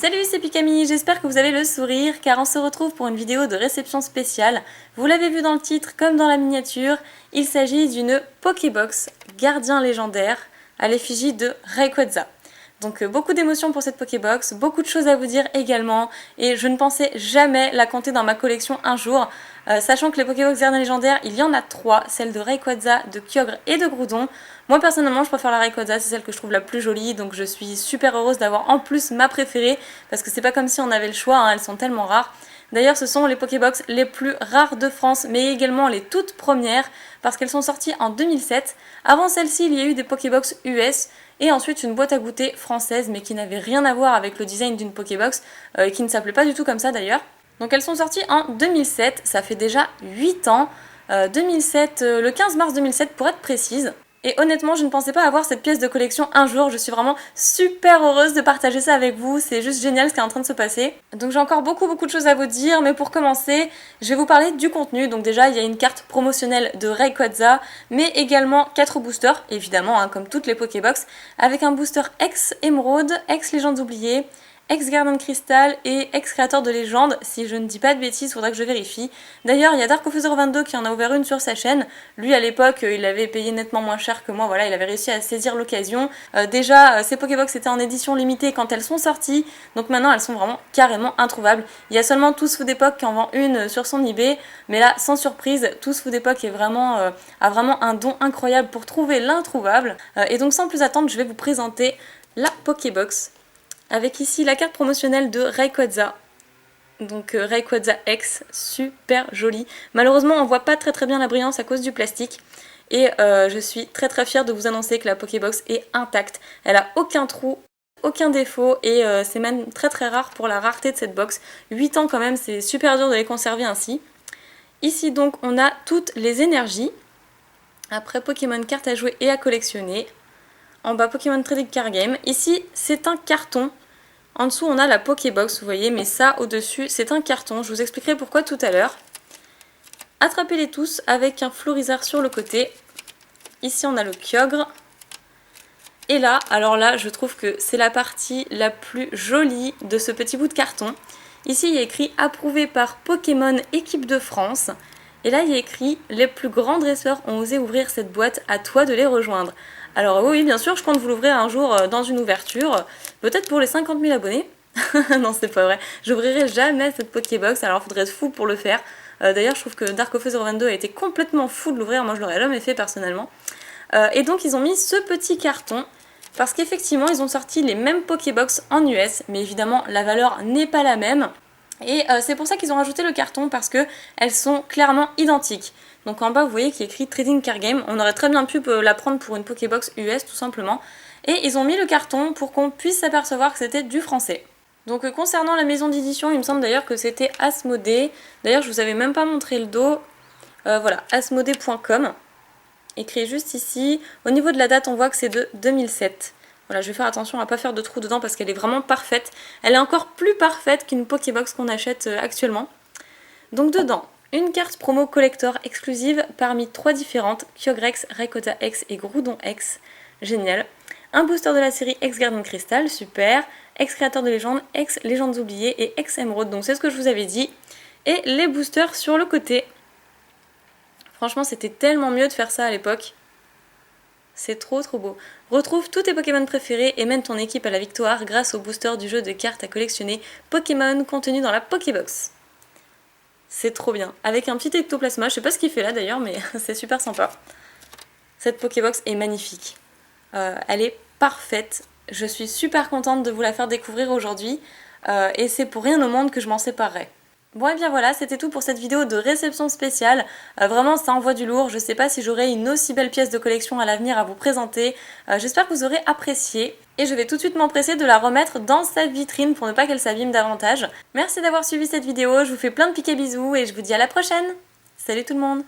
Salut, c'est Pikami, j'espère que vous avez le sourire car on se retrouve pour une vidéo de réception spéciale. Vous l'avez vu dans le titre comme dans la miniature, il s'agit d'une Pokébox gardien légendaire à l'effigie de Rayquaza. Donc beaucoup d'émotions pour cette Pokébox, beaucoup de choses à vous dire également et je ne pensais jamais la compter dans ma collection un jour. Sachant que les Pokébox gardiens légendaires, il y en a 3, celle de Rayquaza, de Kyogre et de Groudon. Moi personnellement je préfère la Rayquaza, c'est celle que je trouve la plus jolie, donc je suis super heureuse d'avoir en plus ma préférée, parce que c'est pas comme si on avait le choix, hein, elles sont tellement rares. D'ailleurs ce sont les Pokébox les plus rares de France, mais également les toutes premières, parce qu'elles sont sorties en 2007. Avant celle-ci il y a eu des Pokébox US, et ensuite une boîte à goûter française, mais qui n'avait rien à voir avec le design d'une Pokébox, et qui ne s'appelait pas du tout comme ça d'ailleurs. Donc elles sont sorties en 2007, ça fait déjà 8 ans, 2007, le 15 mars 2007 pour être précise. Et honnêtement, je ne pensais pas avoir cette pièce de collection un jour, je suis vraiment super heureuse de partager ça avec vous, c'est juste génial ce qui est en train de se passer. Donc j'ai encore beaucoup de choses à vous dire, mais pour commencer, je vais vous parler du contenu. Donc déjà, il y a une carte promotionnelle de Rayquaza, mais également 4 boosters, évidemment, hein, comme toutes les Pokébox, avec un booster ex-Émeraude, ex-Légendes oubliées, ex-Gardien de Cristal et ex-créateur de légende, si je ne dis pas de bêtises, faudra que je vérifie. D'ailleurs, il y a Darkofficer22 qui en a ouvert une sur sa chaîne. Lui, à l'époque, il avait payé nettement moins cher que moi, voilà, il avait réussi à saisir l'occasion. Déjà, ces Pokébox étaient en édition limitée quand elles sont sorties, donc maintenant elles sont vraiment carrément introuvables. Il y a seulement Tous Food Epoch qui en vend une sur son eBay, mais là, sans surprise, Tous Food Epoch est vraiment, a vraiment un don incroyable pour trouver l'introuvable. Et donc, sans plus attendre, je vais vous présenter la Pokébox. Avec ici la carte promotionnelle de Rayquaza, donc Rayquaza X, super jolie. Malheureusement on voit pas très bien la brillance à cause du plastique. Et je suis très fière de vous annoncer que la Pokébox est intacte. Elle a aucun trou, aucun défaut et c'est même très rare pour la rareté de cette box. 8 ans quand même, c'est super dur de les conserver ainsi. Ici donc on a toutes les énergies. Après Pokémon cartes à jouer et à collectionner. En bas, Pokémon Trading Card Game. Ici, c'est un carton. En dessous, on a la Pokébox, vous voyez, mais ça, au-dessus, c'est un carton. Je vous expliquerai pourquoi tout à l'heure. Attrapez-les tous avec un Florizard sur le côté. Ici, on a le Kyogre. Et là, alors là, je trouve que c'est la partie la plus jolie de ce petit bout de carton. Ici, il y a écrit « Approuvé par Pokémon Équipe de France ». Et là, il y a écrit « Les plus grands dresseurs ont osé ouvrir cette boîte, à toi de les rejoindre ». Alors oui, bien sûr, je compte vous l'ouvrir un jour dans une ouverture, peut-être pour les 50 000 abonnés. Non, c'est pas vrai. J'ouvrirai jamais cette Pokébox, alors il faudrait être fou pour le faire. D'ailleurs, je trouve que Darkofficer22 a été complètement fou de l'ouvrir, moi je l'aurais jamais fait personnellement. Et donc ils ont mis ce petit carton, parce qu'effectivement ils ont sorti les mêmes Pokébox en US, mais évidemment la valeur n'est pas la même. Et c'est pour ça qu'ils ont rajouté le carton, parce que elles sont clairement identiques. Donc en bas vous voyez qu'il y a écrit Trading Card Game, on aurait très bien pu la prendre pour une Pokébox US tout simplement. Et ils ont mis le carton pour qu'on puisse s'apercevoir que c'était du français. Donc concernant la maison d'édition, il me semble d'ailleurs que c'était Asmodée. D'ailleurs je vous avais même pas montré le dos. Voilà, asmodée.com. Écrit juste ici. Au niveau de la date on voit que c'est de 2007. Voilà, je vais faire attention à ne pas faire de trous dedans parce qu'elle est vraiment parfaite. Elle est encore plus parfaite qu'une Pokébox qu'on achète actuellement. Donc dedans, une carte promo collector exclusive parmi 3 différentes, Kyogre X, Rayquaza X et Groudon X, génial. Un booster de la série ex-Gardien de Cristal, super. Ex-créateur de légende, ex-Légendes oubliées et ex-Émeraude, donc c'est ce que je vous avais dit. Et les boosters sur le côté. Franchement, c'était tellement mieux de faire ça à l'époque. C'est trop beau. Retrouve tous tes Pokémon préférés et mène ton équipe à la victoire grâce au booster du jeu de cartes à collectionner Pokémon contenu dans la Pokébox. C'est trop bien. Avec un petit ectoplasma, je sais pas ce qu'il fait là d'ailleurs, mais c'est super sympa. Cette Pokébox est magnifique. Elle est parfaite. Je suis super contente de vous la faire découvrir aujourd'hui. Et c'est pour rien au monde que je m'en séparerai. Bon et bien voilà, c'était tout pour cette vidéo de réception spéciale. Vraiment ça envoie du lourd, je sais pas si j'aurai une aussi belle pièce de collection à l'avenir à vous présenter. J'espère que vous aurez apprécié. Et je vais tout de suite m'empresser de la remettre dans sa vitrine pour ne pas qu'elle s'abîme davantage. Merci d'avoir suivi cette vidéo, je vous fais plein de piquets bisous et je vous dis à la prochaine. Salut tout le monde!